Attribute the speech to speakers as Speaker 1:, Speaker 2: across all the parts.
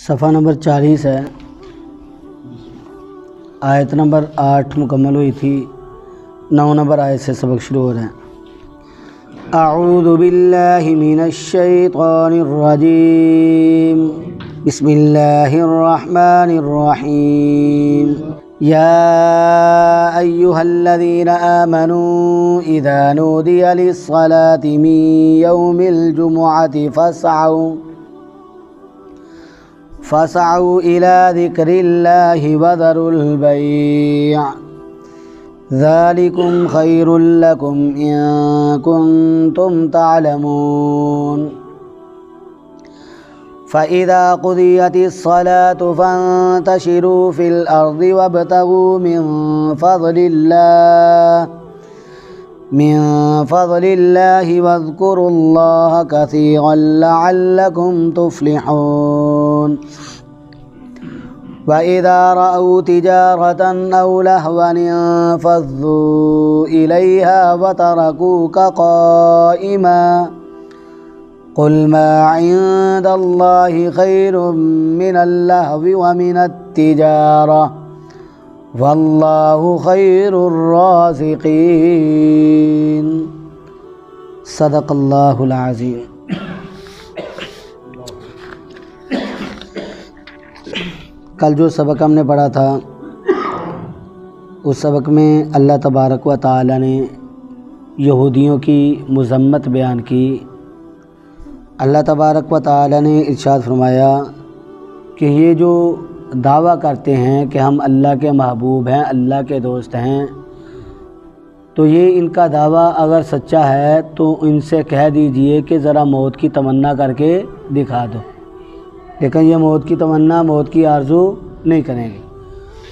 Speaker 1: صفحہ نمبر 40 ہے، آیت نمبر 8 مکمل ہوئی تھی، 9 نمبر آیت سے سبق شروع ہو رہے ہیں۔ اعوذ باللہ من الشیطان الرجیم، بسم اللہ الرحمن الرحیم۔ یا ایہا الذین آمنوا اذا نودی للصلاة من یوم الجمعة فاسعوا إلى ذكر الله وذروا البيع ذلكم خير لكم إن كنتم تعلمون۔ فإذا قضيت الصلاة فانتشروا في الأرض وابتغوا من فضل الله واذكروا الله كثيرا لعلكم تفلحون۔ وإذا رأوا تجارة أو لهوا انفضوا إليها وتركوك قائما قل ما عند الله خير من اللهو ومن التجارة واللہ خیر الرازقین۔ صدق اللہ العظیم۔ کل جو سبق ہم نے پڑھا تھا اس سبق میں اللہ تبارک و تعالی نے یہودیوں کی مذمت بیان کی۔ اللہ تبارک و تعالی نے ارشاد فرمایا کہ یہ جو دعویٰ کرتے ہیں کہ ہم اللہ کے محبوب ہیں، اللہ کے دوست ہیں، تو یہ ان کا دعویٰ اگر سچا ہے تو ان سے کہہ دیجئے کہ ذرا موت کی تمنا کر کے دکھا دو، لیکن یہ موت کی تمنا، موت کی آرزو نہیں کریں گے۔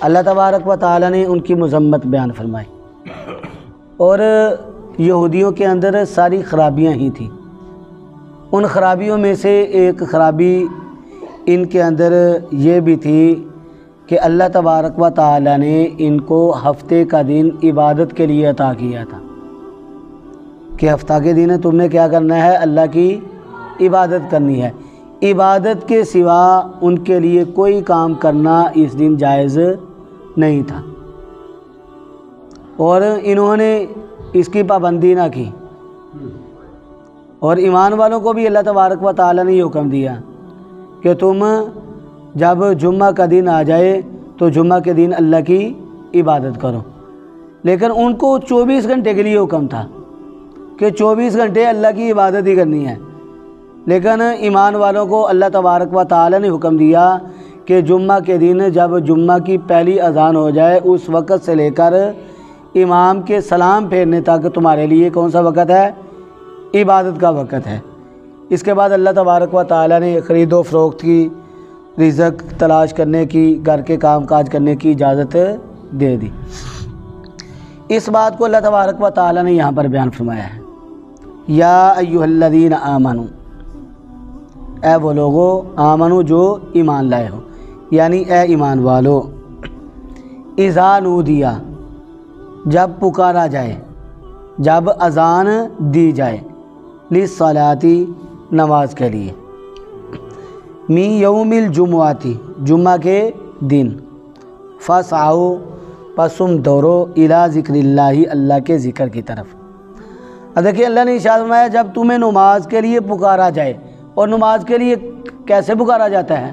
Speaker 1: اللہ تبارک و تعالی نے ان کی مذمت بیان فرمائی، اور یہودیوں کے اندر ساری خرابیاں ہی تھیں۔ ان خرابیوں میں سے ایک خرابی ان کے اندر یہ بھی تھی کہ اللہ تبارک و تعالی نے ان کو ہفتے کا دن عبادت کے لیے عطا کیا تھا کہ ہفتہ کے دن تم نے کیا کرنا ہے؟ اللہ کی عبادت کرنی ہے۔ عبادت کے سوا ان کے لیے کوئی کام کرنا اس دن جائز نہیں تھا، اور انہوں نے اس کی پابندی نہ کی۔ اور ایمان والوں کو بھی اللہ تبارک و تعالی نے یہ حکم دیا کہ تم جب جمعہ کا دن آ جائے تو جمعہ کے دن اللہ کی عبادت کرو، لیکن ان کو 24 گھنٹے کے لیے حکم تھا کہ 24 گھنٹے اللہ کی عبادت ہی کرنی ہے۔ لیکن ایمان والوں کو اللہ تبارک و تعالی نے حکم دیا کہ جمعہ کے دن جب جمعہ کی پہلی اذان ہو جائے اس وقت سے لے کر امام کے سلام پھیرنے تک تمہارے لیے کون سا وقت ہے؟ عبادت کا وقت ہے۔ اس کے بعد اللہ تبارک و تعالی نے خرید و فروخت کی، رزق تلاش کرنے کی، گھر کے کام کاج کرنے کی اجازت دے دی۔ اس بات کو اللہ تبارک و تعالی نے یہاں پر بیان فرمایا ہے۔ یا ایھا الذین آمنوا، اے وہ لوگو آمنو جو ایمان لائے ہو، یعنی اے ایمان والو، اذا نودیا، جب پکارا جائے، جب اذان دی جائے، للصلاۃ، نماز کے لیے، من یوم الجمعہ، جمعہ کے دن، فاسعوا، پس تم دوڑو، الی ذکر اللہ، اللہ کے ذکر کی طرف۔ اب دیکھیے اللہ نے ارشاد فرمایا جب تمہیں نماز کے لیے پکارا جائے، اور نماز کے لیے کیسے پکارا جاتا ہے؟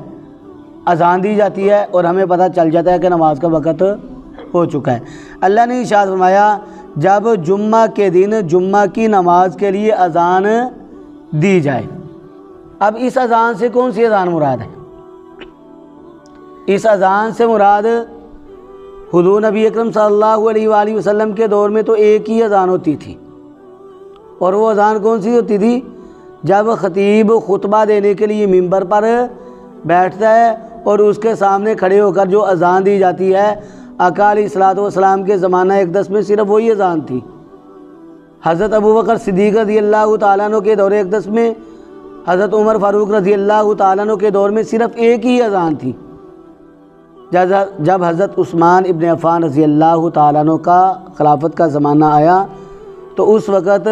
Speaker 1: اذان دی جاتی ہے اور ہمیں پتہ چل جاتا ہے کہ نماز کا وقت ہو چکا ہے۔ اللہ نے ارشاد فرمایا جب جمعہ کے دن جمعہ کی نماز کے لیے اذان دی جائے۔ اب اس اذان سے کون سی اذان مراد ہے؟ اس اذان سے مراد حضور نبی اکرم صلی اللہ علیہ وآلہ وسلم کے دور میں تو ایک ہی اذان ہوتی تھی، اور وہ اذان کون سی ہوتی تھی؟ جب خطیب خطبہ دینے کے لیے منبر پر بیٹھتا ہے اور اس کے سامنے کھڑے ہو کر جو اذان دی جاتی ہے، آقا علیہ الصلوۃ والسلام کے زمانہ اقدس میں صرف وہی اذان تھی۔ حضرت ابوبکر صدیق رضی اللہ تعالیٰ عنہ کے دور اقدس میں، حضرت عمر فاروق رضی اللہ تعالیٰ عنہ کے دور میں صرف ایک ہی اذان تھی۔ جب حضرت عثمان ابن عفان رضی اللہ تعالیٰ عنہ کا خلافت کا زمانہ آیا تو اس وقت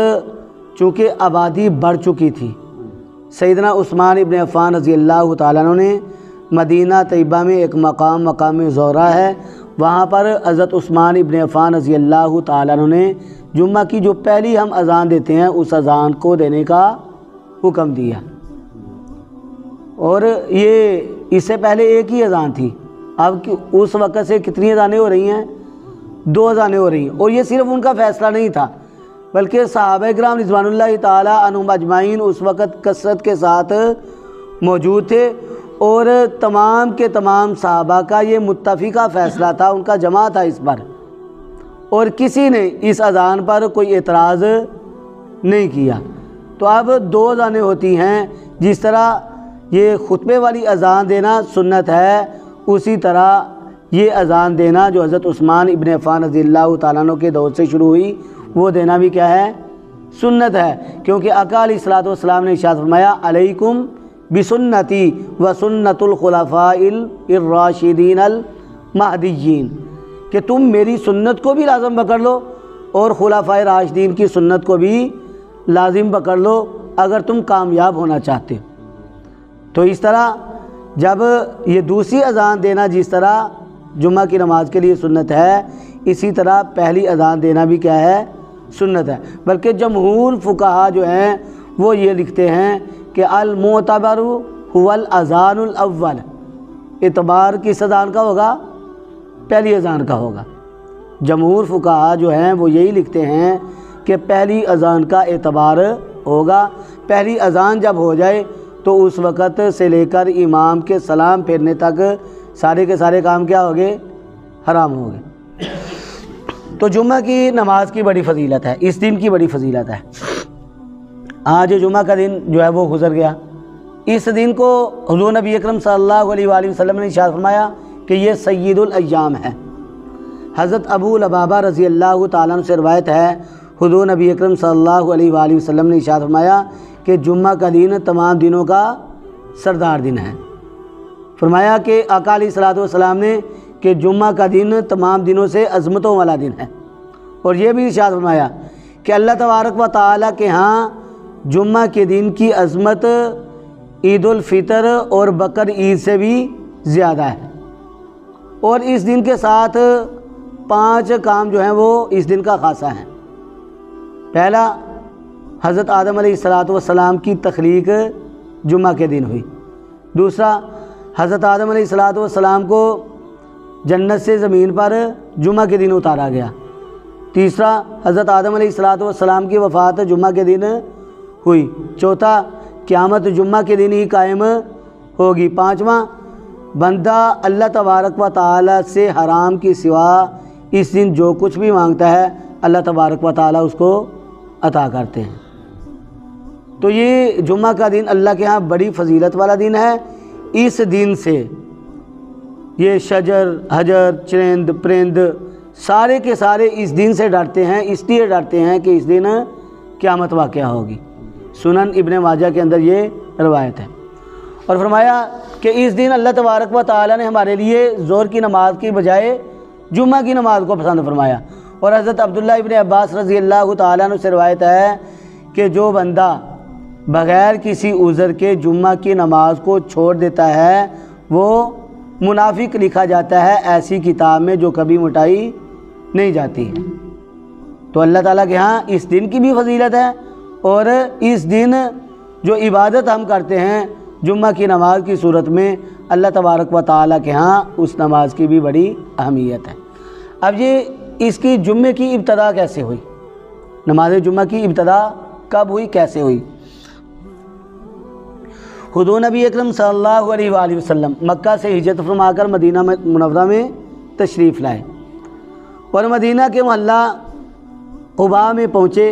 Speaker 1: چونکہ آبادی بڑھ چکی تھی، سیدنا عثمان ابن عفان رضی اللہ تعالیٰ عنہ نے مدینہ طیبہ میں ایک مقام زہرہ ہے، وہاں پر حضرت عثمان ابن عفان رضی اللہ تعالیٰ عنہ نے جمعہ کی جو پہلی ہم اذان دیتے ہیں اس اذان کو دینے کا حکم دیا۔ اور یہ اس سے پہلے ایک ہی اذان تھی، اب اس وقت سے کتنی اذانیں ہو رہی ہیں؟ 2 اذانیں ہو رہی ہیں۔ اور یہ صرف ان کا فیصلہ نہیں تھا، بلکہ صحابہ کرام رضوان اللہ تعالیٰ عنہم اجمعین اس وقت کثرت کے ساتھ موجود تھے، اور تمام کے تمام صحابہ کا یہ متفقہ فیصلہ تھا، ان کا جمع تھا اس پر، اور کسی نے اس اذان پر کوئی اعتراض نہیں کیا۔ تو اب 2 اذانیں ہوتی ہیں، جس طرح یہ خطبے والی اذان دینا سنت ہے، اسی طرح یہ اذان دینا جو حضرت عثمان ابن عفان رضی اللہ تعالیٰ عنہ کے دور سے شروع ہوئی، وہ دینا بھی کیا ہے؟ سنت ہے، کیونکہ آقا علیہ الصلوۃ والسلام نے ارشاد فرمایا علیکم بسنتی و سنت الخلفاء الراشدین المہدیین، کہ تم میری سنت کو بھی لازم پکڑ لو اور خلفائے راشدین کی سنت کو بھی لازم پکڑ لو اگر تم کامیاب ہونا چاہتے ہو۔ تو اس طرح جب یہ دوسری اذان دینا جس طرح جمعہ کی نماز کے لیے سنت ہے، اسی طرح پہلی اذان دینا بھی کیا ہے؟ سنت ہے۔ بلکہ جمہور فقہا جو ہیں وہ یہ لکھتے ہیں کہ المعتبر هو الاذان الاول، اعتبار کس اذان کا ہوگا؟ پہلی اذان کا ہوگا۔ جمہور فقہا جو ہیں وہ یہی لکھتے ہیں کہ پہلی اذان کا اعتبار ہوگا۔ پہلی اذان جب ہو جائے تو اس وقت سے لے کر امام کے سلام پھیرنے تک سارے کے سارے کام کیا ہو گئے؟ حرام ہو گئے۔ تو جمعہ کی نماز کی بڑی فضیلت ہے، اس دن کی بڑی فضیلت ہے۔ آج جمعہ کا دن جو ہے وہ گزر گیا، اس دن کو حضور نبی اکرم صلی اللہ علیہ وآلہ وسلم نے ارشاد فرمایا کہ یہ سید الایام ہے۔ حضرت ابو لبابہ رضی اللہ تعالیٰ عنہ سے روایت ہے، حضور نبی اکرم صلی اللہ علیہ وآلہ وسلم نے ارشاد فرمایا کہ جمعہ کا دن تمام دنوں کا سردار دن ہے۔ فرمایا کہ آقا علیہ الصلوۃ والسلام نے کہ جمعہ کا دن تمام دنوں سے عظمتوں والا دن ہے، اور یہ بھی ارشاد فرمایا کہ اللہ تبارک و تعالیٰ کے ہاں جمعہ کے دن کی عظمت عید الفطر اور بقر عید سے بھی زیادہ ہے۔ اور اس دن کے ساتھ 5 کام جو ہیں وہ اس دن کا خاصہ ہیں۔ پہلا، حضرت آدم علیہ السلام کی تخلیق جمعہ کے دن ہوئی۔ دوسرا، حضرت آدم علیہ السلام کو جنت سے زمین پر جمعہ کے دن اتارا گیا۔ تیسرا، حضرت آدم علیہ السلام کی وفات جمعہ کے دن ہوئی۔ چوتھا، قیامت جمعہ کے دن ہی قائم ہوگی۔ پانچواں، بندہ اللہ تبارک و تعالیٰ سے حرام کی سوا اس دن جو کچھ بھی مانگتا ہے اللہ تبارک و تعالیٰ اس کو عطا کرتے ہیں۔ تو یہ جمعہ کا دن اللہ کے ہاں بڑی فضیلت والا دن ہے۔ اس دن سے یہ شجر، حجر، چرند، پرند سارے کے سارے اس دن سے ڈرتے ہیں، اس لیے ڈرتے ہیں کہ اس دن قیامت واقعہ ہوگی۔ سنن ابن ماجہ کے اندر یہ روایت ہے۔ اور فرمایا کہ اس دن اللہ تبارک و تعالیٰ نے ہمارے لیے ظہر کی نماز کی بجائے جمعہ کی نماز کو پسند فرمایا۔ اور حضرت عبداللہ ابن عباس رضی اللہ تعالیٰ عنہ سے روایت ہے کہ جو بندہ بغیر کسی عذر کے جمعہ کی نماز کو چھوڑ دیتا ہے وہ منافق لکھا جاتا ہے ایسی کتاب میں جو کبھی مٹائی نہیں جاتی ہے۔ تو اللہ تعالیٰ کے ہاں اس دن کی بھی فضیلت ہے، اور اس دن جو عبادت ہم کرتے ہیں جمعہ کی نماز کی صورت میں اللہ تبارک و تعالیٰ کے ہاں اس نماز کی بھی بڑی اہمیت ہے۔ اب یہ اس کی جمعے کی ابتدا کیسے ہوئی؟ نماز جمعہ کی ابتدا کب ہوئی، کیسے ہوئی؟ حضور نبی اکرم صلی اللہ علیہ وآلہ وسلم مکہ سے ہجرت فرما کر مدینہ منورہ میں تشریف لائے، اور مدینہ کے محلہ قباء میں پہنچے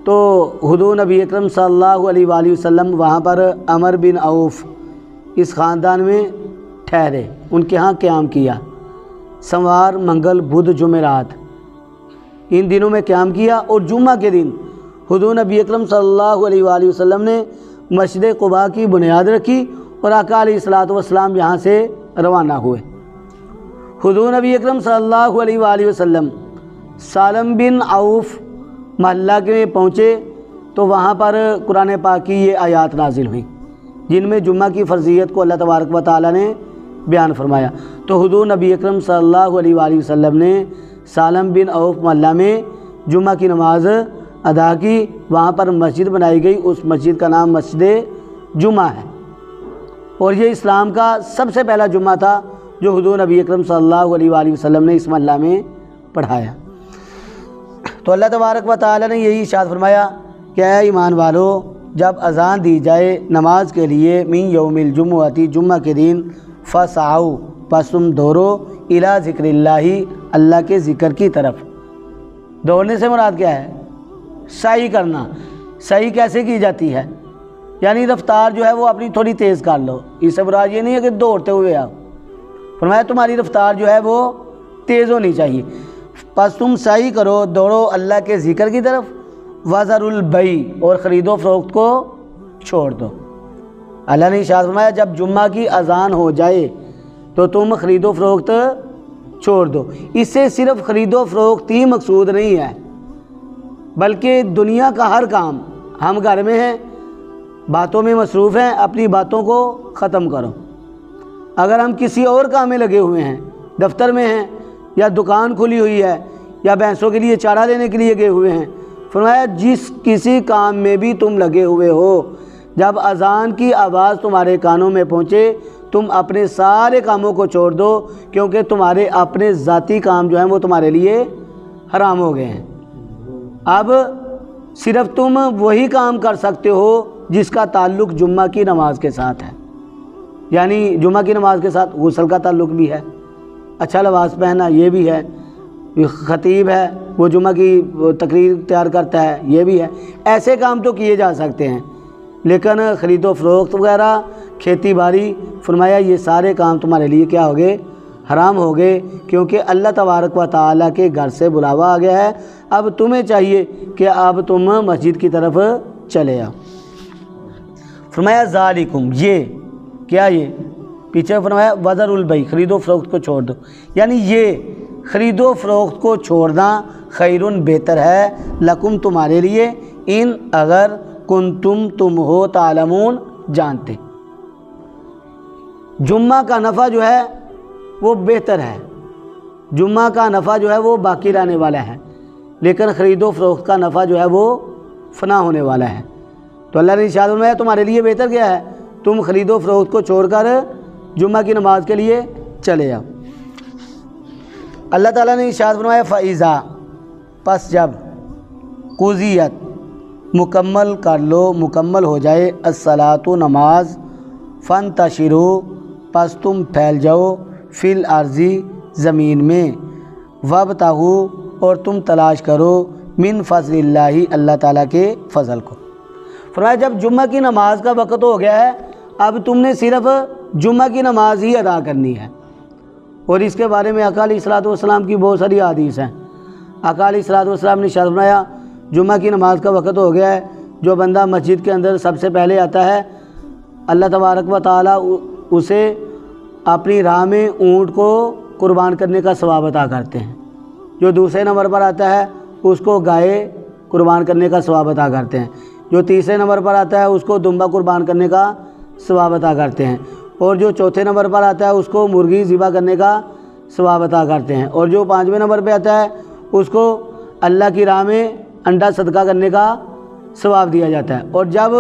Speaker 1: تو حضور نبی اکرم صلی اللہ علیہ وآلہ وسلم وہاں پر عمر بن عوف اس خاندان میں ٹھہرے، ان کے ہاں قیام کیا۔ سوار، منگل، بدھ، جمعرات ان دنوں میں قیام کیا، اور جمعہ کے دن حضور نبی اکرم صلی اللہ علیہ وآلہ وسلم نے مسجد قباء کی بنیاد رکھی، اور آقا علیہ الصلوۃ والسلام یہاں سے روانہ ہوئے۔ حضور نبی اکرم صلی اللہ علیہ وآلہ وسلم سالم بن عوف محلہ کے پہنچے تو وہاں پر قرآن پاک کی یہ آیات نازل ہوئی جن میں جمعہ کی فرضیت کو اللہ تبارک و تعالی نے بیان فرمایا۔ تو حضور نبی اکرم صلی اللہ علیہ وآلہ وسلم نے سالم بن عوف محلہ میں جمعہ کی نماز ادا کی، وہاں پر مسجد بنائی گئی، اس مسجد کا نام مسجد جمعہ ہے، اور یہ اسلام کا سب سے پہلا جمعہ تھا جو حضور نبی اکرم صلی اللہ علیہ وآلہ وسلم نے اس محلہ میں پڑھایا۔ تو اللہ تبارک و تعالی نے یہی ارشاد فرمایا کہ اے ایمان والو، جب اذان دی جائے نماز کے لیے من یوم الجمعۃ، جمعہ کے دن، فسعوا، پس تم دوڑو، الی ذکر اللہ، اللہ کے ذکر کی طرف۔ دوڑنے سے مراد کیا ہے؟ سعی کرنا۔ سعی کیسے کی جاتی ہے؟ یعنی رفتار جو ہے وہ اپنی تھوڑی تیز کر لو، اس سے مراد یہ نہیں ہے کہ دوڑتے ہوئے آؤ، فرمایا تمہاری رفتار جو ہے وہ تیز ہونی چاہیے۔ پس تم سعی کرو، دوڑو اللہ کے ذکر کی طرف، وذروا البیع، اور خرید و فروخت کو چھوڑ دو۔ اللہ نے ارشاد فرمایا جب جمعہ کی اذان ہو جائے تو تم خرید و فروخت چھوڑ دو۔ اس سے صرف خرید و فروخت ہی مقصود نہیں ہے، بلکہ دنیا کا ہر کام۔ ہم گھر میں ہیں، باتوں میں مصروف ہیں، اپنی باتوں کو ختم کرو۔ اگر ہم کسی اور کام میں لگے ہوئے ہیں، دفتر میں ہیں، یا دکان کھلی ہوئی ہے، یا بھینسوں کے لیے چارہ دینے کے لیے گئے ہوئے ہیں، فرمایا جس کسی کام میں بھی تم لگے ہوئے ہو، جب اذان کی آواز تمہارے کانوں میں پہنچے تم اپنے سارے کاموں کو چھوڑ دو، کیونکہ تمہارے اپنے ذاتی کام جو ہیں وہ تمہارے لیے حرام ہو گئے ہیں۔ اب صرف تم وہی کام کر سکتے ہو جس کا تعلق جمعہ کی نماز کے ساتھ ہے، یعنی جمعہ کی نماز کے ساتھ غسل کا تعلق بھی ہے، اچھا لباس پہننا یہ بھی ہے، خطیب ہے وہ جمعہ کی تقریر تیار کرتا ہے یہ بھی ہے، ایسے کام تو کیے جا سکتے ہیں، لیکن خرید و فروخت وغیرہ، کھیتی باڑی، فرمایا یہ سارے کام تمہارے لیے کیا ہو گئے؟ حرام ہو گئے، کیونکہ اللہ تبارک و تعالیٰ کے گھر سے بلاوا آ گیا ہے۔ اب تمہیں چاہیے کہ اب تم مسجد کی طرف چلے آؤ۔ فرمایا ذالکم، یہ کیا، یہ پیچھے فرمایا وذروا البیع، خرید و فروخت کو چھوڑ دو، یعنی یہ خرید و فروخت کو چھوڑنا خیرٌ، بہتر ہے، لکم، تمہارے لیے، ان، اگر، کنتم، تم ہو، تعلمون، جانتے۔ جمعہ کا نفع جو ہے وہ بہتر ہے، جمعہ کا نفع جو ہے وہ باقی رہنے والا ہے، لیکن خرید و فروخت کا نفع جو ہے وہ فنا ہونے والا ہے۔ تو اللہ نے ارشاد فرمایا تمہارے لیے بہتر کیا ہے؟ تم خرید و فروخت کو چھوڑ کر جمعہ کی نماز کے لیے چلے آؤ۔ اللہ تعالیٰ نے ارشاد فرمایا فَإِذَا، پس جب، قُضِیَت، مکمل کر لو، مکمل ہو جائے، الصلاۃ، نماز، فانتشروا، پس تم پھیل جاؤ، فی الارض، زمین میں، وابتغوا، اور تم تلاش کرو، من فضل اللہ، اللہ تعالیٰ کے فضل کو۔ فرمایا جب جمعہ کی نماز کا وقت ہو گیا ہے، اب تم نے صرف جمعہ کی نماز ہی ادا کرنی ہے، اور اس کے بارے میں آقا علیہ الصلوۃ والسلام کی بہت ساری احادیث ہیں۔ آقا علیہ الصلوۃ والسلام نے ارشاد فرمایا جمعہ کی نماز کا وقت ہو گیا ہے، جو بندہ مسجد کے اندر سب سے پہلے آتا ہے اللہ تبارک و تعالیٰ اسے اپنی راہ میں اونٹ کو قربان کرنے کا ثواب عطا کرتے ہیں، جو دوسرے نمبر پر آتا ہے اس کو گائے قربان کرنے کا ثواب عطا کرتے ہیں، جو تیسرے نمبر پر آتا ہے اس کو دمبا قربان کرنے کا ثواب عطا کرتے ہیں، اور جو چوتھے نمبر پر آتا ہے اس کو مرغی ذبح کرنے کا ثواب عطا کرتے ہیں، اور جو پانچویں نمبر پہ آتا ہے اس کو اللہ کی راہ میں انڈا صدقہ کرنے کا ثواب دیا جاتا ہے۔ اور جب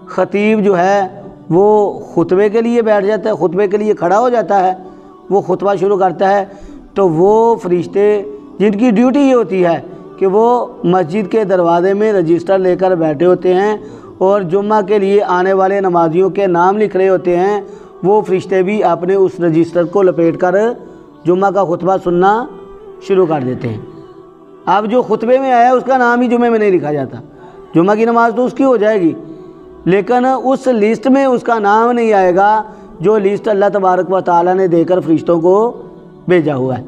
Speaker 1: خطیب جو ہے وہ خطبے کے لیے بیٹھ جاتا ہے، خطبے کے لیے کھڑا ہو جاتا ہے، وہ خطبہ شروع کرتا ہے، تو وہ فرشتے جن کی ڈیوٹی یہ ہوتی ہے کہ وہ مسجد کے دروازے میں رجسٹر لے کر بیٹھے ہوتے ہیں اور جمعہ کے لیے آنے والے نمازیوں کے نام لکھ رہے ہوتے ہیں، وہ فرشتے بھی اپنے اس رجسٹر کو لپیٹ کر جمعہ کا خطبہ سننا شروع کر دیتے ہیں۔ اب جو خطبے میں آیا اس کا نام ہی جمعے میں نہیں لکھا جاتا، جمعہ کی نماز تو اس کی ہو جائے گی، لیکن اس لسٹ میں اس کا نام نہیں آئے گا جو لسٹ اللہ تبارک و تعالیٰ نے دے کر فرشتوں کو بھیجا ہوا ہے۔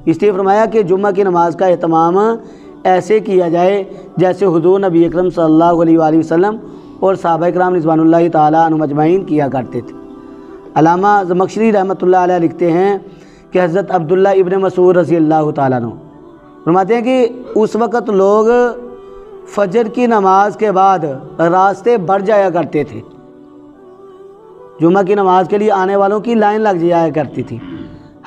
Speaker 1: اس لیے فرمایا کہ جمعہ کی نماز کا اہتمام ایسے کیا جائے جیسے حضور نبی اکرم صلی اللہ علیہ وآلہ وسلم اور صحابہ کرام رضوان اللہ تعالیٰ عنہم اجمعین کیا کرتے تھے۔ علامہ زمخشری رحمۃ اللہ علیہ لکھتے ہیں کہ حضرت عبداللہ ابن مسعود رضی اللہ تعالیٰ عنہ فرماتے ہیں کہ اس وقت لوگ فجر کی نماز کے بعد راستے بڑھ جایا کرتے تھے، جمعہ کی نماز کے لیے آنے والوں کی لائن لگ جایا کرتی تھی۔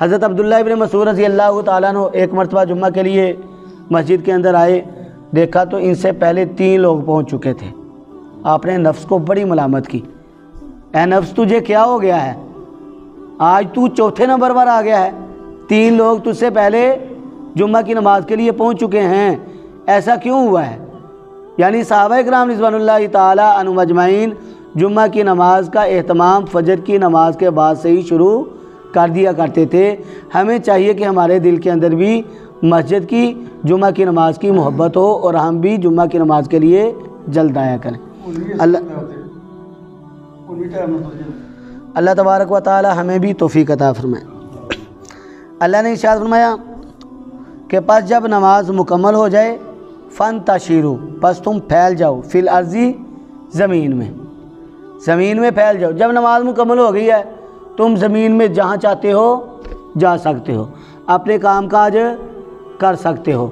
Speaker 1: حضرت عبداللہ ابن مسعود رضی اللہ تعالیٰ عنہ ایک مرتبہ جمعہ کے لیے مسجد کے اندر آئے، دیکھا تو ان سے پہلے 3 لوگ پہنچ چکے تھے۔ آپ نے نفس کو بڑی ملامت کی، اے نفس تجھے کیا ہو گیا ہے، آج تو چوتھے نمبر پر آ گیا ہے، 3 لوگ تجھ سے پہلے جمعہ کی نماز کے لیے پہنچ چکے ہیں، ایسا کیوں ہوا ہے؟ یعنی صحابہ کرام رضوان اللہ تعالیٰ عنہم اجمعین جمعہ کی نماز کا اہتمام فجر کی نماز کے بعد سے ہی شروع کر دیا کرتے تھے۔ ہمیں چاہیے کہ ہمارے دل کے اندر بھی مسجد کی جمعہ کی نماز کی محبت ہو اور ہم بھی جمعہ کی نماز کے لیے جلد آیا کریں۔ اللہ تبارک و تعالی ہمیں بھی توفیق عطا فرمائے۔ اللہ نے ارشاد فرمایا کہ پس جب نماز مکمل ہو جائے فانتشروا، پس تم پھیل جاؤ، فی الارض، زمین میں پھیل جاؤ۔ جب نماز مکمل ہو گئی ہے تم زمین میں جہاں چاہتے ہو جا سکتے ہو، اپنے کام کاج کر سکتے ہو،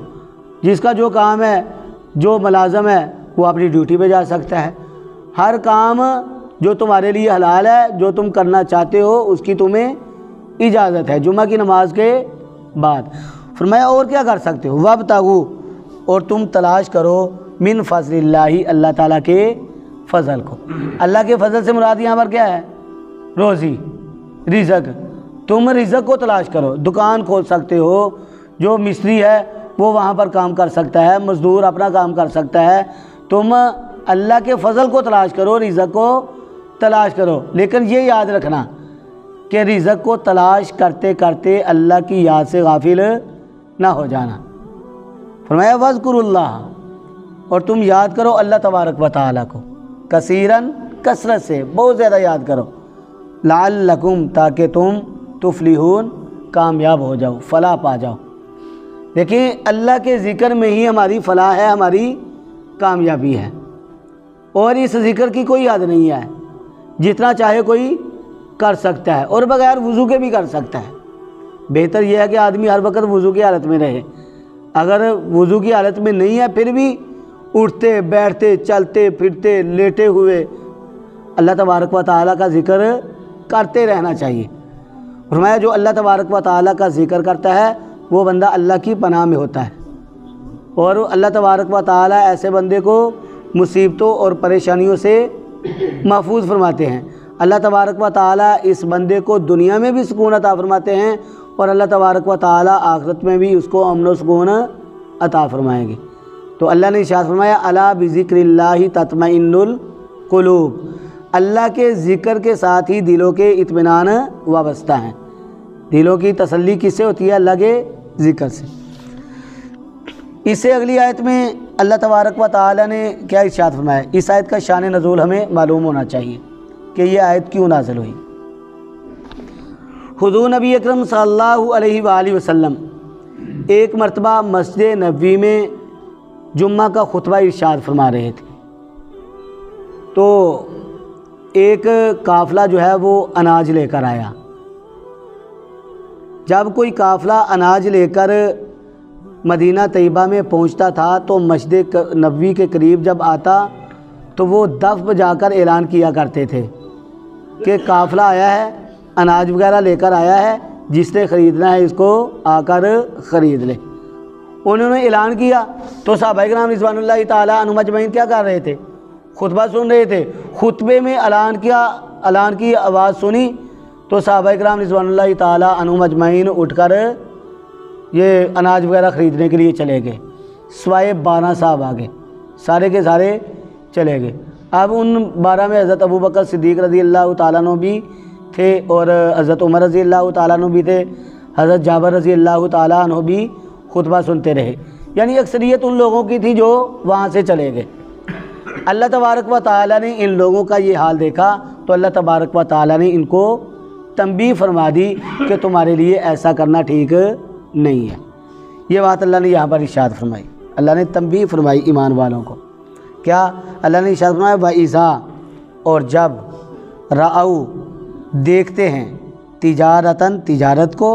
Speaker 1: جس کا جو کام ہے، جو ملازم ہے وہ اپنی ڈیوٹی پہ جا سکتا ہے۔ ہر کام جو تمہارے لیے حلال ہے، جو تم کرنا چاہتے ہو، اس کی تمہیں اجازت ہے جمعہ کی نماز کے بعد۔ فرمایا اور کیا کر سکتے ہو، وابتغوا، اور تم تلاش کرو، من فضل اللہ، اللہ تعالیٰ کے فضل کو۔ اللہ کے فضل سے مراد یہاں پر کیا ہے؟ روزی، رزق۔ تم رزق کو تلاش کرو، دکان کھول سکتے ہو، جو مستری ہے وہ وہاں پر کام کر سکتا ہے، مزدور اپنا کام کر سکتا ہے، تم اللہ کے فضل کو تلاش کرو، رزق کو تلاش کرو۔ لیکن یہ یاد رکھنا کہ رزق کو تلاش کرتے کرتے اللہ کی یاد سے غافل نہ ہو جانا۔ فرمایا وَاذْكُرُوا اللَّهَ، اور تم یاد کرو اللہ تبارک و تعالیٰ کو، کثیراً، کثرت سے، بہت زیادہ یاد کرو، لعلکم، تاکہ تم تفلحون، کامیاب ہو جاؤ، فلاح پا جاؤ۔ دیکھیں اللہ کے ذکر میں ہی ہماری فلاح ہے، ہماری کامیابی ہے، اور اس ذکر کی کوئی حد نہیں ہے، جتنا چاہے کوئی کر سکتا ہے، اور بغیر وضو کے بھی کر سکتا ہے۔ بہتر یہ ہے کہ آدمی ہر وقت وضو کی حالت میں رہے، اگر وضو کی حالت میں نہیں ہے پھر بھی اٹھتے بیٹھتے چلتے پھرتے لیٹے ہوئے اللہ تبارک و تعالیٰ کا ذکر کرتے رہنا چاہیے۔ فرمایا جو اللہ تبارک و تعالیٰ کا ذکر کرتا ہے وہ بندہ اللہ کی پناہ میں ہوتا ہے، اور اللہ تبارک و تعالیٰ ایسے بندے کو مصیبتوں اور پریشانیوں سے محفوظ فرماتے ہیں۔ اللہ تبارک و تعالیٰ اس بندے کو دنیا میں بھی سکون عطا فرماتے ہیں، اور اللہ تبارک و تعالیٰ آخرت میں بھی اس کو امن و سکون عطا فرمائیں گے۔ تو اللہ نے ارشاد فرمایا الا بذکر اللہ تطمئن القلوب، اللہ کے ذکر کے ساتھ ہی دلوں کے اطمینان وابستہ ہیں۔ دلوں کی تسلی کس سے ہوتی ہے؟ اللہ کے ذکر سے۔ اس سے اگلی آیت میں اللہ تبارک و تعالیٰ نے کیا ارشاد فرمایا؟ اس آیت کا شان نزول ہمیں معلوم ہونا چاہیے کہ یہ آیت کیوں نازل ہوئی۔ حضور نبی اکرم صلی اللہ علیہ وآلہ وسلم ایک مرتبہ مسجد نبوی میں جمعہ کا خطبہ ارشاد فرما رہے تھے، تو ایک قافلہ جو ہے وہ اناج لے کر آیا۔ جب کوئی قافلہ اناج لے کر مدینہ طیبہ میں پہنچتا تھا تو مسجد نبوی کے قریب جب آتا تو وہ دف بجا کر اعلان کیا کرتے تھے کہ قافلہ آیا ہے، اناج وغیرہ لے کر آیا ہے، جس نے خریدنا ہے اس کو آ کر خرید لے۔ انہوں نے اعلان کیا تو صحابہ کرام رضوان اللہ تعالیٰ عنہم اجمعین کیا کر رہے تھے؟ خطبہ سن رہے تھے۔ خطبے میں اعلان کی آواز سنی تو صحابہ کرام رضوان اللہ تعالیٰ عنہم اجمعین اٹھ کر یہ اناج وغیرہ خریدنے کے لیے چلے گئے، سوائے 12 صاحب آگے، سارے کے سارے چلے گئے۔ اب ان 12 میں حضرت ابو بکر صدیق رضی اللہ تعالیٰ عنہ بھی تھے، اور حضرت عمر رضی اللہ تعالیٰ عنہ بھی تھے، حضرت جابر رضی اللہ تعالیٰ عنہ بھی خطبہ سنتے رہے، یعنی اکثریت ان لوگوں کی تھی جو وہاں سے چلے گئے۔ اللہ تبارک و تعالیٰ نے ان لوگوں کا یہ حال دیکھا تو اللہ تبارک و تعالیٰ نے ان کو تنبیہ فرما دی کہ تمہارے لیے ایسا کرنا ٹھیک نہیں ہے۔ یہ بات اللہ نے یہاں پر ارشاد فرمائی، اللہ نے تنبیہ فرمائی ایمان والوں کو۔ کیا اللہ نے ارشاد فرمایا؟ وَإِذَا، اور جب، رَأَوْا، دیکھتے ہیں، تجارتاً، تجارت کو،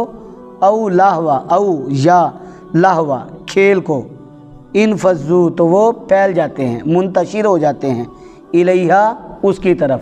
Speaker 1: او لہوا، او یا لہوا، کھیل کو، انفضوا، تو وہ پھیل جاتے ہیں، منتشر ہو جاتے ہیں، الیہا، اس کی طرف،